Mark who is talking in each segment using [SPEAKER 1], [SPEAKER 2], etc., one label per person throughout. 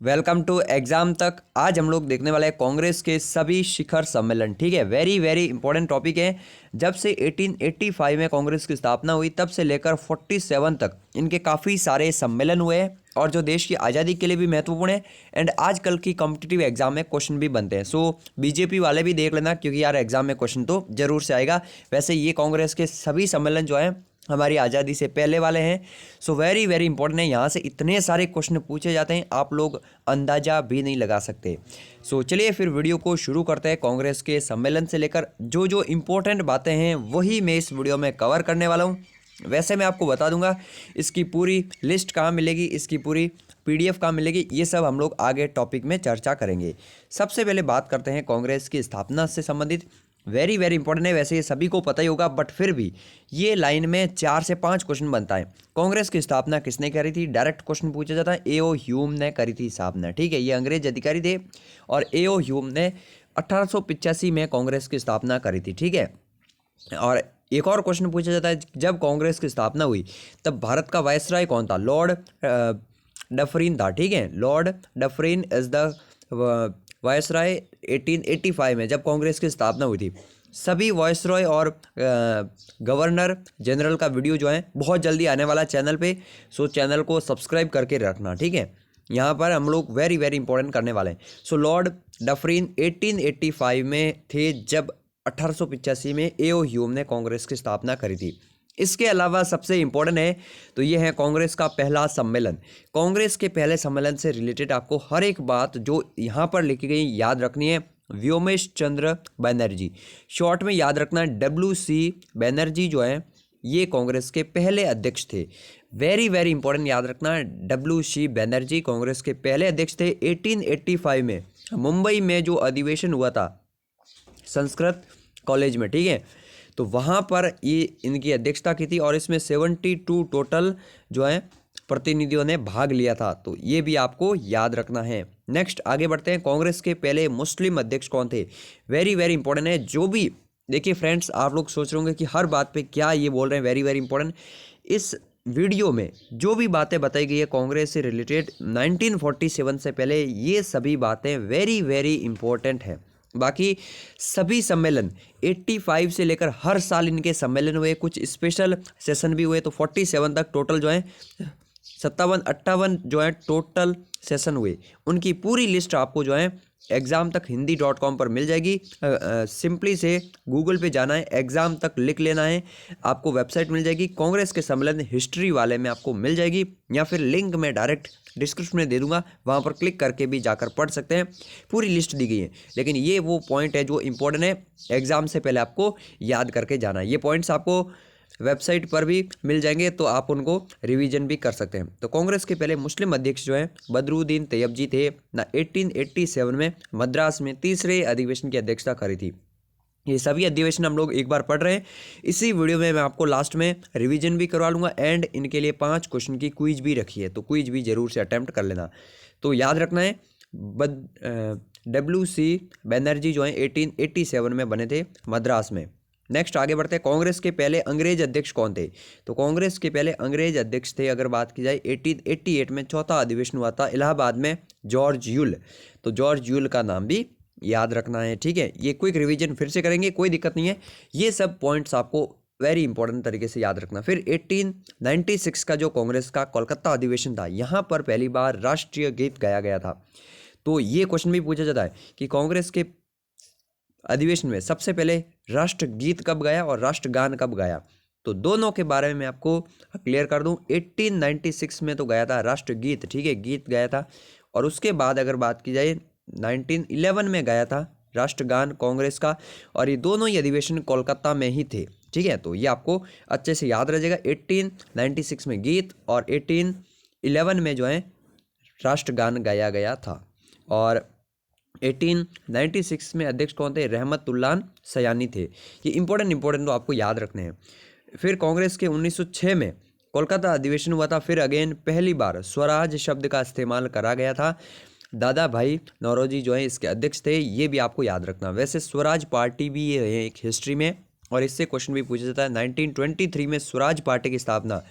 [SPEAKER 1] Welcome to exam तक। आज हम लोग देखने वाले हैं कांग्रेस के सभी शिखर सम्मेलन। ठीक है, वेरी वेरी इंपॉर्टेंट टॉपिक है। जब से 1885 में कांग्रेस की स्थापना हुई तब से लेकर 47 तक इनके काफ़ी सारे सम्मेलन हुए हैं और जो देश की आज़ादी के लिए भी महत्वपूर्ण है। एंड आजकल की कॉम्पिटिटिव एग्जाम में क्वेश्चन भी बनते हैं। सो बीजेपी वाले भी देख लेना, क्योंकि यार एग्जाम में क्वेश्चन तो जरूर से आएगा। वैसे ये कांग्रेस के सभी सम्मेलन जो हैं हमारी आज़ादी से पहले वाले हैं। सो वेरी वेरी इंपॉर्टेंट है। यहाँ से इतने सारे क्वेश्चन पूछे जाते हैं, आप लोग अंदाज़ा भी नहीं लगा सकते। सो चलिए फिर वीडियो को शुरू करते हैं। कांग्रेस के सम्मेलन से लेकर जो जो इम्पोर्टेंट बातें हैं वही मैं इस वीडियो में कवर करने वाला हूँ। वैसे मैं आपको बता दूंगा इसकी पूरी लिस्ट कहाँ मिलेगी, इसकी पूरी PDF कहाँ मिलेगी, ये सब हम लोग आगे टॉपिक में चर्चा करेंगे। सबसे पहले बात करते हैं कांग्रेस की स्थापना से संबंधित। वेरी वेरी इंपॉर्टेंट है। वैसे ये सभी को पता ही होगा, बट फिर भी ये लाइन में 4 से 5 क्वेश्चन बनता है। कांग्रेस की स्थापना किसने करी थी, डायरेक्ट क्वेश्चन पूछा जाता है। A.O. ह्यूम ने करी थी स्थापना। ठीक है, ये अंग्रेज अधिकारी थे और A.O. ह्यूम ने 1885 में कांग्रेस की स्थापना करी थी। ठीक है, और एक और क्वेश्चन पूछा जाता है, जब कांग्रेस की स्थापना हुई तब भारत का वायसराय कौन था। लॉर्ड डफरिन था। ठीक है, Lord Dufferin is the viceroy 1885 में जब कांग्रेस की स्थापना हुई थी। सभी वायसरॉय और गवर्नर जनरल का वीडियो जो है बहुत जल्दी आने वाला चैनल पे। सो चैनल को सब्सक्राइब करके रखना। ठीक है, यहाँ पर हम लोग वेरी वेरी इंपॉर्टेंट करने वाले हैं। सो लॉर्ड डफरिन 1885 में थे जब 1885 में A.O. ह्यूम ने कांग्रेस की स्थापना करी थी। इसके अलावा सबसे इम्पोर्टेंट है तो ये है कांग्रेस का पहला सम्मेलन। कांग्रेस के पहले सम्मेलन से रिलेटेड आपको हर एक बात जो यहाँ पर लिखी गई याद रखनी है। व्योमेश चंद्र बनर्जी, शॉर्ट में याद रखना WC बनर्जी जो है ये कांग्रेस के पहले अध्यक्ष थे। वेरी वेरी इंपॉर्टेंट याद रखना, WC बनर्जी कांग्रेस के पहले अध्यक्ष थे। 1885 में मुंबई में जो अधिवेशन हुआ था संस्कृत कॉलेज में, ठीक है, तो वहाँ पर ये इनकी अध्यक्षता की थी और इसमें 72 टोटल जो है प्रतिनिधियों ने भाग लिया था। तो ये भी आपको याद रखना है। नेक्स्ट आगे बढ़ते हैं। कांग्रेस के पहले मुस्लिम अध्यक्ष कौन थे। वेरी वेरी इंपॉर्टेंट है। जो भी देखिए फ्रेंड्स, आप लोग सोच रहे होंगे कि हर बात पे क्या ये बोल रहे हैं। वेरी वेरी इंपॉर्टेंट, इस वीडियो में जो भी बातें बताई गई है कांग्रेस से रिलेटेड 1947 से पहले, ये सभी बातें वेरी वेरी इंपॉर्टेंट है। बाकी सभी सम्मेलन 85 से लेकर हर साल इनके सम्मेलन हुए, कुछ स्पेशल सेशन भी हुए। तो 47 तक टोटल जो है 57-58 जो है टोटल सेशन हुए। उनकी पूरी लिस्ट आपको जो है एग्ज़ाम तक हिंदी.com पर मिल जाएगी। सिंपली से गूगल पे जाना है, एग्ज़ाम तक लिख लेना है, आपको वेबसाइट मिल जाएगी। कांग्रेस के सम्मेलन हिस्ट्री वाले में आपको मिल जाएगी, या फिर लिंक में डायरेक्ट डिस्क्रिप्शन में दे दूंगा, वहाँ पर क्लिक करके भी जाकर पढ़ सकते हैं। पूरी लिस्ट दी गई है, लेकिन ये वो पॉइंट है जो इंपॉर्टेंट है, एग्ज़ाम से पहले आपको याद करके जाना है। ये पॉइंट्स आपको वेबसाइट पर भी मिल जाएंगे, तो आप उनको रिवीजन भी कर सकते हैं। तो कांग्रेस के पहले मुस्लिम अध्यक्ष जो हैं बदरुद्दीन तैयबजी थे ना। 1887 में मद्रास में तीसरे अधिवेशन की अध्यक्षता करी थी। ये सभी अधिवेशन हम लोग एक बार पढ़ रहे हैं। इसी वीडियो में मैं आपको लास्ट में रिवीजन भी करवा लूँगा एंड इनके लिए 5 क्वेश्चन की क्विज भी रखी है, तो क्विज भी जरूर से अटैम्प्ट कर लेना। तो याद रखना है, WC बनर्जी जो है 1887 में बने थे मद्रास में। नेक्स्ट आगे बढ़ते हैं। कांग्रेस के पहले अंग्रेज अध्यक्ष कौन थे। तो कांग्रेस के पहले अंग्रेज अध्यक्ष थे, अगर बात की जाए 1888 में चौथा अधिवेशन हुआ था इलाहाबाद में, जॉर्ज यूल। तो जॉर्ज यूल का नाम भी याद रखना है। ठीक है, ये क्विक रिवीजन फिर से करेंगे, कोई दिक्कत नहीं है। ये सब पॉइंट्स आपको वेरी इंपॉर्टेंट तरीके से याद रखना। फिर 1896 का जो कांग्रेस का कोलकाता अधिवेशन था, यहाँ पर पहली बार राष्ट्रीय गीत गाया गया था। तो ये क्वेश्चन भी पूछा जाता है कि कांग्रेस के अधिवेशन में सबसे पहले राष्ट्रगीत कब गाया और राष्ट्रगान कब गाया। तो दोनों के बारे में मैं आपको क्लियर कर दूं। 1896 में तो गाया था राष्ट्रगीत, ठीक है, गीत गाया था, और उसके बाद अगर बात की जाए 1911 में गाया था राष्ट्रगान कांग्रेस का, और ये दोनों ही अधिवेशन कोलकाता में ही थे। ठीक है, तो ये आपको अच्छे से याद रह जाएगा। 1896 में गीत और 1811 में जो है राष्ट्रगान गाया गया था। और 1896 में अध्यक्ष कौन थे, रहमतुल्लाह सयानी थे। ये इंपॉर्टेंट तो आपको याद रखने हैं। फिर कांग्रेस के 1906 में कोलकाता अधिवेशन हुआ था। फिर अगेन पहली बार स्वराज शब्द का इस्तेमाल करा गया था। दादा भाई नौरोजी जो है इसके अध्यक्ष थे, ये भी आपको याद रखना। वैसे स्वराज पार्टी भी ये है एक हिस्ट्री में, और इससे क्वेश्चन भी पूछा जाता है। 1923 में स्वराज पार्टी की स्थापना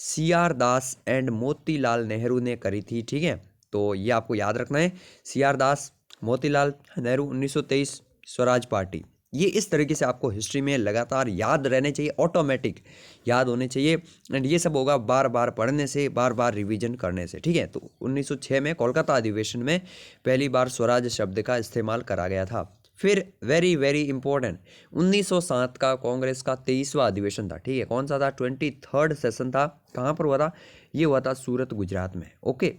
[SPEAKER 1] CR Das and Motilal Nehru ने करी थी। ठीक है, तो ये आपको याद रखना है। CR दास, मोतीलाल नेहरू, 1923 स्वराज पार्टी। ये इस तरीके से आपको हिस्ट्री में लगातार याद रहने चाहिए, ऑटोमेटिक याद होने चाहिए। एंड ये सब होगा बार बार पढ़ने से, बार बार रिवीजन करने से, ठीक है। तो 1906 में कोलकाता अधिवेशन में पहली बार स्वराज शब्द का इस्तेमाल करा गया था। फिर वेरी वेरी इंपॉर्टेंट, 1907 का कांग्रेस का 23वां अधिवेशन था, ठीक है। कौन सा था? 23rd सेशन था। कहाँ पर हुआ था? ये हुआ था सूरत, गुजरात में। ओके,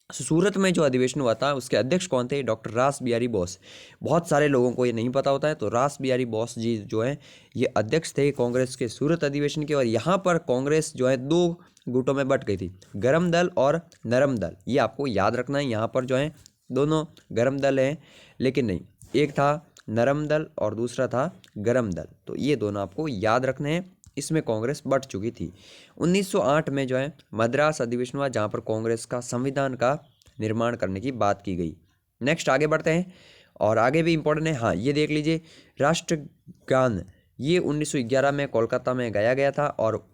[SPEAKER 1] सूरत में जो अधिवेशन हुआ था उसके अध्यक्ष कौन थे? डॉक्टर रास बिहारी बोस। बहुत सारे लोगों को ये नहीं पता होता है, तो रास बिहारी बोस जी जो है ये अध्यक्ष थे कांग्रेस के सूरत अधिवेशन के। और यहाँ पर कांग्रेस जो है दो गुटों में बट गई थी, गरम दल और नरम दल। ये आपको याद रखना है। यहाँ पर जो है दोनों गरम दल हैं, लेकिन नहीं, एक था नरम दल और दूसरा था गरम दल। तो ये दोनों आपको याद रखने हैं। इसमें कांग्रेस बट चुकी थी। 1908 में जो है मद्रास अधिवेशन हुआ, जहाँ पर कांग्रेस का संविधान का निर्माण करने की बात की गई। नेक्स्ट आगे बढ़ते हैं, और आगे भी इंपॉर्टेंट है। हाँ, ये देख लीजिए, राष्ट्रगान ये 1911 में कोलकाता में गाया गया था। और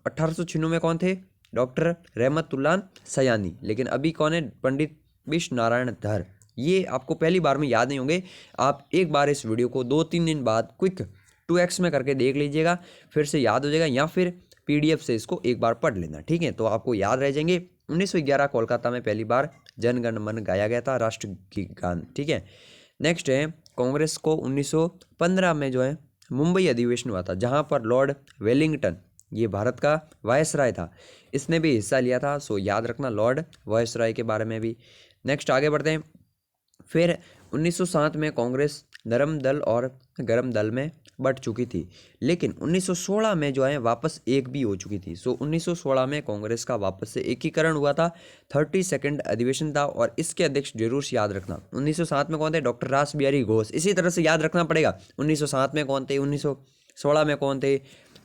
[SPEAKER 1] 1896 में कौन थे? डॉक्टर रहमतुल्लाह सयानी। लेकिन अभी कौन है? पंडित विश्व नारायण धर। ये आपको पहली बार में याद नहीं होंगे। आप एक बार इस वीडियो को 2-3 दिन बाद क्विक 2x में करके देख लीजिएगा, फिर से याद हो जाएगा, या फिर PDF से इसको एक बार पढ़ लेना, ठीक है। तो आपको याद रह जाएंगे। 1911 कोलकाता में पहली बार जन गण मन गाया गया था, राष्ट्रगान, ठीक है। नेक्स्ट है, कांग्रेस को 1915 में जो है मुंबई अधिवेशन हुआ था, जहां पर लॉर्ड वेलिंगटन, ये भारत का वायसराय था, इसने भी हिस्सा लिया था। सो याद रखना लॉर्ड वायसराय के बारे में भी। नेक्स्ट आगे बढ़ते हैं। फिर 1907 में कांग्रेस नरम दल और गरम दल में बट चुकी थी, लेकिन 1916 में जो है वापस एक भी हो चुकी थी। सो 1916 में कांग्रेस का वापस से एकीकरण हुआ था। 32nd अधिवेशन था, और इसके अध्यक्ष जरूर से याद रखना। 1907 में कौन थे? डॉक्टर रास बिहारी घोष। इसी तरह से याद रखना पड़ेगा, 1907 में कौन थे, 1916 में कौन थे,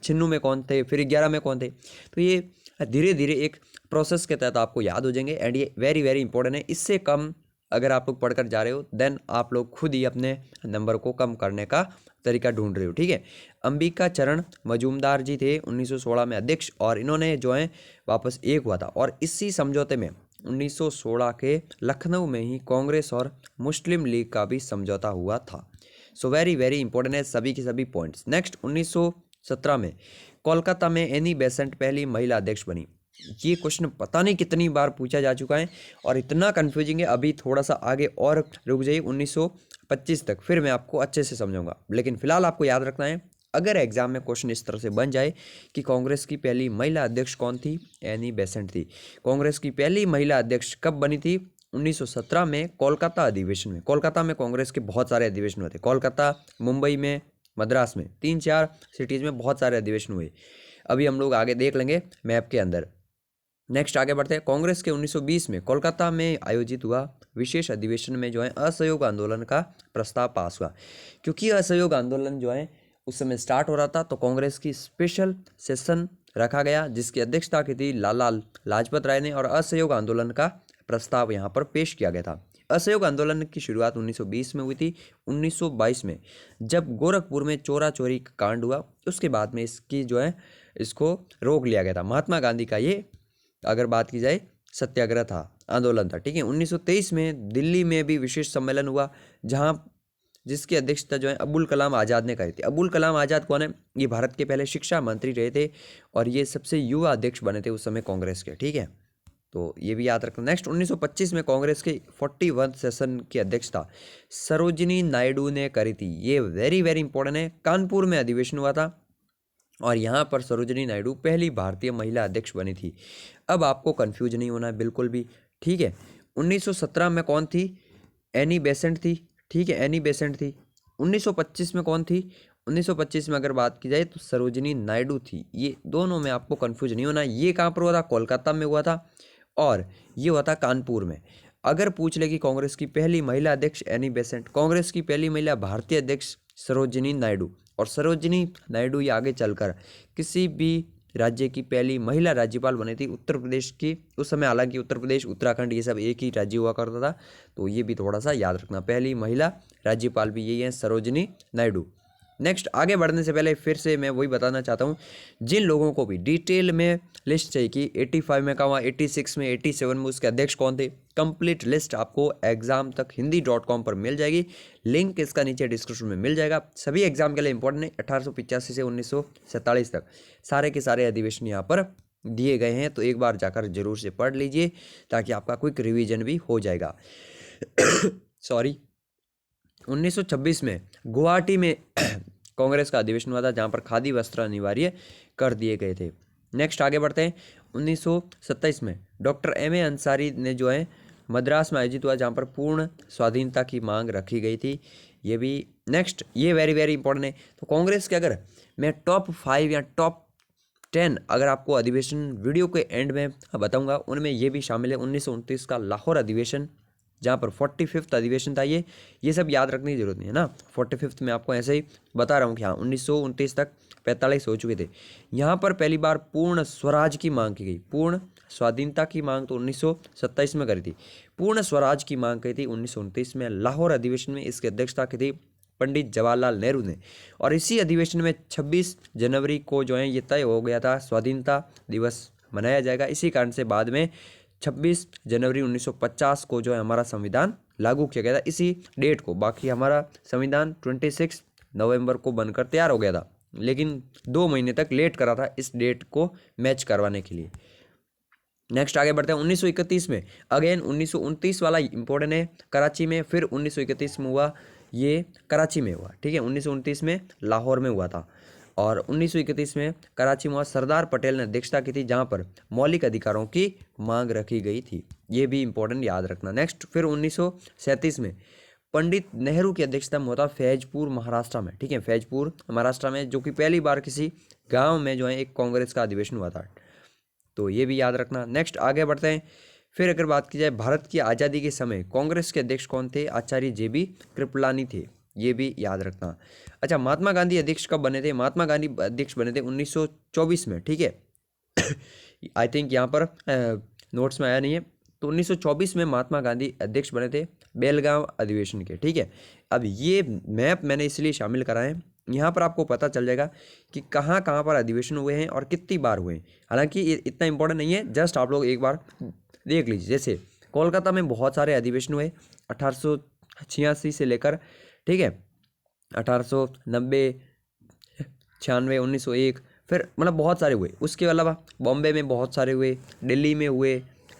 [SPEAKER 1] 96 में कौन थे, फिर 11 में कौन थे। तो ये धीरे धीरे एक प्रोसेस के तहत आपको याद हो जाएंगे। एंड ये वेरी वेरी इंपॉर्टेंट है। इससे कम अगर आप लोग पढ़कर जा रहे हो, देन आप लोग खुद ही अपने नंबर को कम करने का तरीका ढूंढ रहे हो, ठीक है। अंबिका चरण मजूमदार जी थे 1916 में अध्यक्ष, और इन्होंने जो है वापस एक हुआ था। और इसी समझौते में 1916 के लखनऊ में ही कांग्रेस और मुस्लिम लीग का भी समझौता हुआ था। सो वेरी वेरी इंपॉर्टेंट है सभी के सभी पॉइंट्स। नेक्स्ट, 1917 में कोलकाता में एनी बेसेंट पहली महिला अध्यक्ष बनी। ये क्वेश्चन पता नहीं कितनी बार पूछा जा चुका है, और इतना कंफ्यूजिंग है। अभी थोड़ा सा आगे और रुक जाइए 1925 तक, फिर मैं आपको अच्छे से समझाऊंगा। लेकिन फिलहाल आपको याद रखना है, अगर एग्जाम में क्वेश्चन इस तरह से बन जाए कि कांग्रेस की पहली महिला अध्यक्ष कौन थी? एनी बेसेंट थी। कांग्रेस की पहली महिला अध्यक्ष कब बनी थी? 1917 में कोलकाता अधिवेशन में। कोलकाता में कांग्रेस के बहुत सारे अधिवेशन हुए थे, कोलकाता, मुंबई में, मद्रास में, 3-4 सिटीज़ में बहुत सारे अधिवेशन हुए। अभी हम लोग आगे देख लेंगे मैप के अंदर। नेक्स्ट आगे बढ़ते हैं। कांग्रेस के 1920 में कोलकाता में आयोजित हुआ विशेष अधिवेशन में जो है असहयोग आंदोलन का प्रस्ताव पास हुआ। क्योंकि असहयोग आंदोलन जो है उस समय स्टार्ट हो रहा था, तो कांग्रेस की स्पेशल सेशन रखा गया, जिसकी अध्यक्षता की थी लाला लाजपत राय ने, और असहयोग आंदोलन का प्रस्ताव यहाँ पर पेश किया गया था। असहयोग आंदोलन की शुरुआत 1920 में हुई थी। 1922 में जब गोरखपुर में चोरा चोरी का कांड हुआ, उसके बाद में इसकी जो है इसको रोक लिया गया था। महात्मा गांधी का ये अगर बात की जाए सत्याग्रह था, आंदोलन था, ठीक है। 1923 में दिल्ली में भी विशेष सम्मेलन हुआ, जहां जिसकी अध्यक्षता जो है अबुल कलाम आज़ाद ने करी थी। अबुल कलाम आज़ाद कौन है? ये भारत के पहले शिक्षा मंत्री रहे थे, और ये सबसे युवा अध्यक्ष बने थे उस समय कांग्रेस के, ठीक है। तो ये भी याद रखना। नेक्स्ट, 1925 में कांग्रेस के 41 सेशन की अध्यक्षता सरोजिनी नायडू ने करी थी। ये वेरी वेरी इंपॉर्टेंट है। कानपुर में अधिवेशन हुआ था, और यहाँ पर सरोजिनी नायडू पहली भारतीय महिला अध्यक्ष बनी थी। अब आपको कंफ्यूज नहीं होना है बिल्कुल भी, ठीक है। 1917 में कौन थी? एनी बेसेंट थी, ठीक है, एनी बेसेंट थी। 1925 में कौन थी? 1925 में अगर बात की जाए तो सरोजिनी नायडू थी। ये दोनों में आपको कंफ्यूज नहीं होना। ये कहाँ पर हुआ था? कोलकाता में हुआ था, और ये हुआ था कानपुर में। अगर पूछ ले कि कांग्रेस की पहली महिला अध्यक्ष एनी बेसेंट, कांग्रेस की पहली महिला भारतीय अध्यक्ष सरोजिनी नायडू, और सरोजिनी नायडू ये आगे चलकर किसी भी राज्य की पहली महिला राज्यपाल बनी थी। उत्तर प्रदेश की, उस समय हालांकि उत्तर प्रदेश, उत्तराखंड ये सब एक ही राज्य हुआ करता था, तो ये भी थोड़ा सा याद रखना। पहली महिला राज्यपाल भी यही है, सरोजिनी नायडू। नेक्स्ट आगे बढ़ने से पहले फिर से मैं वही बताना चाहता हूँ, जिन लोगों को भी डिटेल में लिस्ट चाहिए कि 85 में कहाँ, 86 में, 87 में उसके अध्यक्ष कौन थे, कंप्लीट लिस्ट आपको एग्जाम तक हिंदी.com पर मिल जाएगी। लिंक इसका नीचे डिस्क्रिप्शन में मिल जाएगा। सभी एग्जाम के लिए इंपॉर्टेंट है, 1885 से 1947 तक सारे के सारे अधिवेशन यहाँ पर दिए गए हैं, तो एक बार जाकर जरूर से पढ़ लीजिए ताकि आपका क्विक रिवीजन भी हो जाएगा। सॉरी, 1926 में गुवाहाटी में कांग्रेस का अधिवेशन हुआ था, जहां पर खादी वस्त्र अनिवार्य कर दिए गए थे। नेक्स्ट आगे बढ़ते हैं, 1927 में डॉक्टर M.A. अंसारी ने जो है मद्रास में आयोजित हुआ, जहां पर पूर्ण स्वाधीनता की मांग रखी गई थी। ये भी नेक्स्ट, ये वेरी वेरी इंपॉर्टेंट है। तो कांग्रेस के अगर मैं टॉप 5 या टॉप 10 अगर आपको अधिवेशन वीडियो के एंड में बताऊंगा, उनमें ये भी शामिल है 1929 का लाहौर अधिवेशन, जहाँ पर 45वां अधिवेशन था। ये सब याद रखने की जरूरत नहीं है ना। 45वां में आपको ऐसे ही बता रहा हूँ कि हाँ 1929 तक 45 हो चुके थे। यहाँ पर पहली बार पूर्ण स्वराज की मांग की गई। पूर्ण स्वाधीनता की मांग तो 1927 में करी थी, पूर्ण स्वराज की मांग की थी 1929 में। लाहौर अधिवेशन में इसकी अध्यक्षता की थी पंडित जवाहरलाल नेहरू ने, और इसी अधिवेशन में 26 जनवरी को जो है ये तय हो गया था स्वाधीनता दिवस मनाया जाएगा। इसी कारण से बाद में 26 जनवरी 1950 को जो है हमारा संविधान लागू किया गया था, इसी डेट को। बाकी हमारा संविधान 26 नवंबर को बनकर तैयार हो गया था, लेकिन 2 महीने तक लेट करा था इस डेट को मैच करवाने के लिए। नेक्स्ट आगे बढ़ते हैं, 1931 में अगेन 1929 वाला इंपॉर्टेंट है, कराची में। फिर 1931 में हुआ, ये कराची में हुआ, ठीक है। 1929 में लाहौर में हुआ था, और 1931 में कराची में हुआ। सरदार पटेल ने अध्यक्षता की थी, जहां पर मौलिक अधिकारों की मांग रखी गई थी। ये भी इंपॉर्टेंट याद रखना। नेक्स्ट फिर 1937 में पंडित नेहरू की अध्यक्षता में होता फैजपुर महाराष्ट्र में, ठीक है, फैजपुर महाराष्ट्र में, जो कि पहली बार किसी गाँव में जो है एक कांग्रेस का अधिवेशन हुआ था, तो ये भी याद रखना। नेक्स्ट आगे बढ़ते हैं। फिर अगर बात की जाए भारत की आज़ादी के समय कांग्रेस के अध्यक्ष कौन थे, आचार्य JB कृपलानी थे, ये भी याद रखना। अच्छा, महात्मा गांधी अध्यक्ष कब बने थे, महात्मा गांधी अध्यक्ष बने थे 1924 में, ठीक है। आई थिंक यहाँ पर नोट्स में आया नहीं है, तो 1924 में महात्मा गांधी अध्यक्ष बने थे बेलगांव अधिवेशन के, ठीक है। अब ये मैप मैंने इसलिए शामिल करा है, यहाँ पर आपको पता चल जाएगा कि कहाँ कहाँ पर अधिवेशन हुए हैं और कितनी बार हुए हैं। हालांकि ये इतना इंपॉर्टेंट नहीं है, जस्ट आप लोग एक बार देख लीजिए। जैसे कोलकाता में बहुत सारे अधिवेशन हुए 1886 से लेकर, ठीक है, 1890, 96, 1901, फिर मतलब बहुत सारे हुए। उसके अलावा बॉम्बे में बहुत सारे हुए, दिल्ली में हुए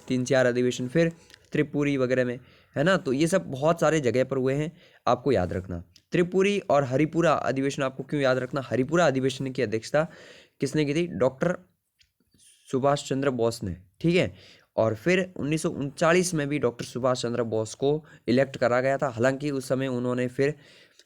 [SPEAKER 1] 3-4 अधिवेशन, फिर त्रिपुरी वगैरह में, है ना। तो ये सब बहुत सारे जगह पर हुए हैं, आपको याद रखना। त्रिपुरी और हरिपुरा अधिवेशन आपको क्यों याद रखना, हरिपुरा अधिवेशन की अध्यक्षता किसने की थी, डॉक्टर सुभाष चंद्र बोस ने, ठीक है। और फिर 1939 में भी डॉक्टर सुभाष चंद्र बोस को इलेक्ट करा गया था। हालांकि उस समय उन्होंने फिर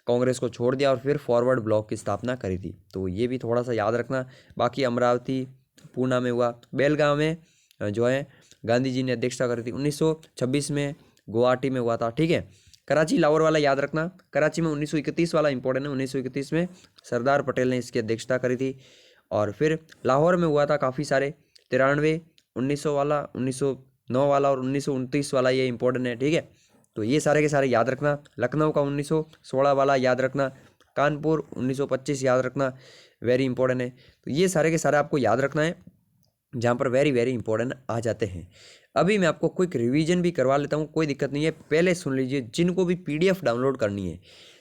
[SPEAKER 1] कांग्रेस को छोड़ दिया और फिर फॉरवर्ड ब्लॉक की स्थापना करी थी, तो ये भी थोड़ा सा याद रखना। बाकी अमरावती, पूना में हुआ, बेलगांव में जो है गांधी जी ने अध्यक्षता करी थी। 1926 में गुवाहाटी में हुआ था, ठीक है। कराची लाहौर वाला याद रखना। कराची में 1931 वाला इंपॉर्टेंट है, 1931 में सरदार पटेल ने इसकी अध्यक्षता करी थी। और फिर लाहौर में हुआ था काफ़ी सारे, 93, 1900 वाला, 1909 वाला और 1929 वाला, ये इंपॉर्टेंट है, ठीक है। तो ये सारे के सारे याद रखना। लखनऊ का 1916 वाला याद रखना, कानपुर 1925 याद रखना, वेरी इंपॉर्टेंट है। तो ये सारे के सारे आपको याद रखना है, जहाँ पर वेरी वेरी इंपॉर्टेंट आ जाते हैं। अभी मैं आपको क्विक रिवीजन भी करवा लेता हूँ, कोई दिक्कत नहीं है। पहले सुन लीजिए, जिनको भी PDF डाउनलोड करनी है,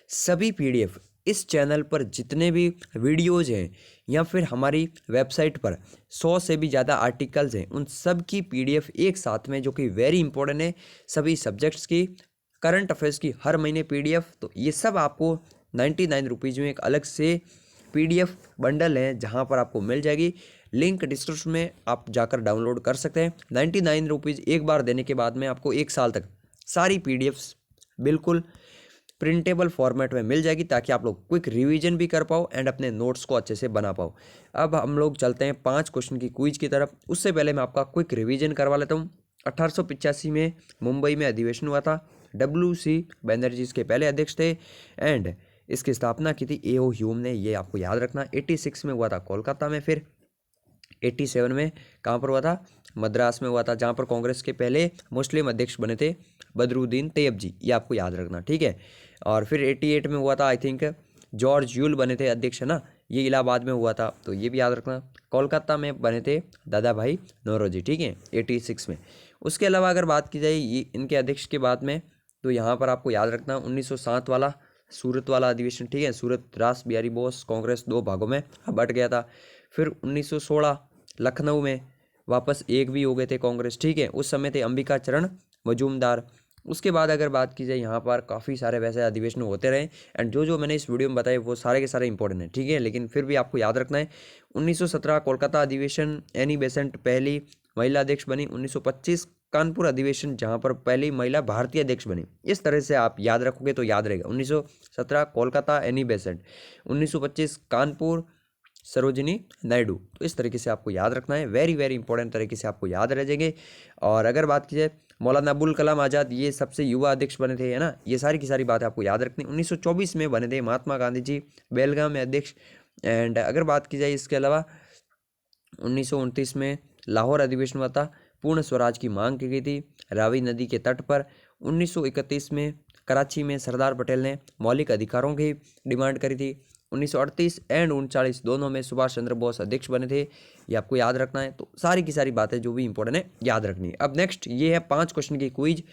[SPEAKER 1] सभी PDF इस चैनल पर जितने भी वीडियोज़ हैं या फिर हमारी वेबसाइट पर 100 से भी ज़्यादा आर्टिकल्स हैं, उन सब की PDF एक साथ में, जो कि वेरी इंपॉर्टेंट है, सभी सब्जेक्ट्स की, करंट अफेयर्स की हर महीने PDF, तो ये सब आपको 99 रुपीज़ में एक अलग से PDF बंडल है, जहाँ पर आपको मिल जाएगी। लिंक डिस्क्रिप्शन में आप जाकर डाउनलोड कर सकते हैं। 99 रुपीज़ एक बार देने के बाद में आपको 1 साल तक सारी PDFs बिल्कुल प्रिंटेबल फॉर्मेट में मिल जाएगी, ताकि आप लोग क्विक रिवीजन भी कर पाओ एंड अपने नोट्स को अच्छे से बना पाओ। अब हम लोग चलते हैं 5 क्वेश्चन की क्विज की तरफ। उससे पहले मैं आपका क्विक रिवीजन करवा लेता हूँ। 1885 में मुंबई में अधिवेशन हुआ था। WC बनर्जी इसके पहले अध्यक्ष थे एंड इसकी स्थापना की थी A.O. ह्यूम ने, ये आपको याद रखना। 86 में हुआ था कोलकाता में। फिर 87 में कहाँ पर हुआ था, मद्रास में हुआ था, जहाँ पर कांग्रेस के पहले मुस्लिम अध्यक्ष बने थे बदरुद्दीन तैयब जी, ये आपको याद रखना, ठीक है। और फिर 88 में हुआ था आई थिंक जॉर्ज यूल बने थे अध्यक्ष, है ना, ये इलाहाबाद में हुआ था, तो ये भी याद रखना। कोलकाता में बने थे दादा भाई नौरोजी, ठीक है, 86 में। उसके अलावा अगर बात की जाए ये इनके अध्यक्ष के बाद में, तो यहाँ पर आपको याद रखना 1907 वाला सूरत वाला अधिवेशन, ठीक है, सूरत रास बिहारी बोस कांग्रेस 2 भागों में बट गया था। फिर 1916 लखनऊ में वापस एक भी हो गए थे कांग्रेस, ठीक है, उस समय थे अंबिका चरण मजूमदार। उसके बाद अगर बात की जाए यहाँ पर काफ़ी सारे वैसे अधिवेशन होते रहे, एंड जो मैंने इस वीडियो में बताए वो सारे के सारे इंपॉर्टेंट हैं, ठीक है, लेकिन फिर भी आपको याद रखना है 1917 कोलकाता अधिवेशन, एनी बेसेंट पहली महिला अध्यक्ष बनी। 1925 कानपुर अधिवेशन जहाँ पर पहली महिला भारतीय अध्यक्ष बनी। इस तरह से आप याद रखोगे तो याद रहेगा। 1917 कोलकाता एनी बेसेंट, 1925 कानपुर सरोजिनी नायडू, तो इस तरीके से आपको याद रखना है, वेरी वेरी इंपॉर्टेंट तरीके से आपको याद रह जाएंगे। और अगर बात की जाए मौलाना अबुल कलाम आज़ाद, ये सबसे युवा अध्यक्ष बने थे, है ना, ये सारी की सारी बातें आपको याद रखनी। 1924 में बने थे महात्मा गांधी जी बेलगाम में अध्यक्ष। एंड अगर बात की जाए इसके अलावा 1929 में लाहौर अधिवेशन हुआ था, पूर्ण स्वराज की मांग की गई थी रावी नदी के तट पर। 1931 में कराची में सरदार पटेल ने मौलिक अधिकारों की डिमांड करी थी। 1938 एंड 39 दोनों में सुभाष चंद्र बोस अध्यक्ष बने थे, ये आपको याद रखना है। तो सारी की सारी बातें जो भी इंपॉर्टेंट है याद रखनी है। अब नेक्स्ट ये है 5 क्वेश्चन की क्विज,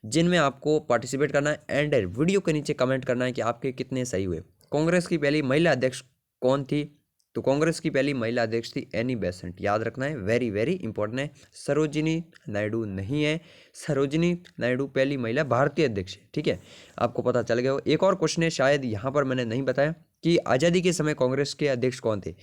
[SPEAKER 1] जिनमें आपको पार्टिसिपेट करना है एंड वीडियो के नीचे कमेंट करना है कि आपके कितने सही हुए। कांग्रेस की पहली महिला अध्यक्ष कौन थी? तो कांग्रेस की पहली महिला अध्यक्ष थी एनी बेसेंट, याद रखना है, वेरी वेरी इंपॉर्टेंट है। सरोजिनी नायडू नहीं है, सरोजिनी नायडू पहली महिला भारतीय अध्यक्ष है, ठीक है, आपको पता चल गया हो। एक और क्वेश्चन है, शायद यहाँ पर मैंने नहीं बताया कि आज़ादी के समय कांग्रेस के अध्यक्ष कौन थे?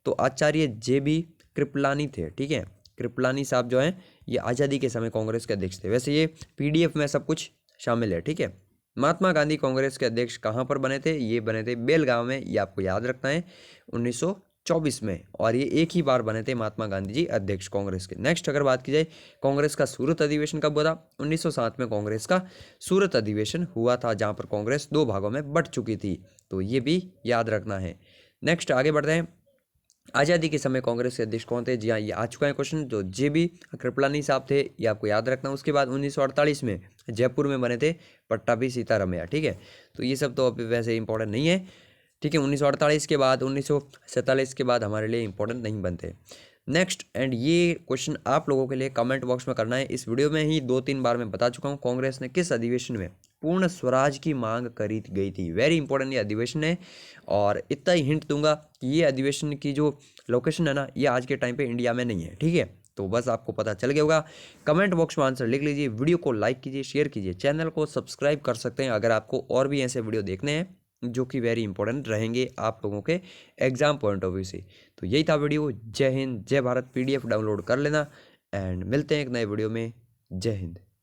[SPEAKER 1] तो आचार्य JB कृपलानी थे, ठीक है, कृपलानी साहब जो हैं ये आज़ादी के समय कांग्रेस के अध्यक्ष थे। वैसे ये PDF में सब कुछ शामिल है, ठीक है। महात्मा गांधी कांग्रेस के अध्यक्ष कहाँ पर बने थे? ये बने थे बेलगांव में, ये आपको याद रखना है 1924 में, और ये एक ही बार बने थे महात्मा गांधी जी अध्यक्ष कांग्रेस के। नेक्स्ट अगर बात की जाए कांग्रेस का सूरत अधिवेशन कब हुआ था? 1907 में कांग्रेस का सूरत अधिवेशन हुआ था, जहाँ पर कांग्रेस 2 भागों में बट चुकी थी, तो ये भी याद रखना है। नेक्स्ट आगे बढ़ते हैं, आज़ादी के समय कांग्रेस के अध्यक्ष कौन थे? जी हाँ, ये आ चुका है क्वेश्चन, जो JB कृपलानी साहब थे, ये आपको याद रखना। उसके बाद 1948 में जयपुर में बने थे पट्टाभी सीतारामैया, ठीक है, तो ये सब तो अभी वैसे इंपॉर्टेंट नहीं है, ठीक है। 1948 के बाद 1947 के बाद हमारे लिए इंपॉर्टेंट नहीं बनते। नेक्स्ट, एंड ये क्वेश्चन आप लोगों के लिए कमेंट बॉक्स में करना है। इस वीडियो में ही 2-3 बार मैं बता चुका हूँ, कांग्रेस ने किस अधिवेशन में पूर्ण स्वराज की मांग करी गई थी? वेरी इंपॉर्टेंट ये अधिवेशन है, और इतना ही हिंट दूंगा कि ये अधिवेशन की जो लोकेशन है ना, ये आज के टाइम पे इंडिया में नहीं है, ठीक है, तो बस आपको पता चल गया होगा। कमेंट बॉक्स में आंसर लिख लीजिए, वीडियो को लाइक कीजिए, शेयर कीजिए, चैनल को सब्सक्राइब कर सकते हैं अगर आपको और भी ऐसे वीडियो देखने हैं जो कि वेरी इंपॉर्टेंट रहेंगे आप लोगों के एग्जाम पॉइंट ऑफ व्यू से। तो यही था वीडियो। जय हिंद, जय भारत। PDF डाउनलोड कर लेना, एंड मिलते हैं एक नए वीडियो में। जय हिंद।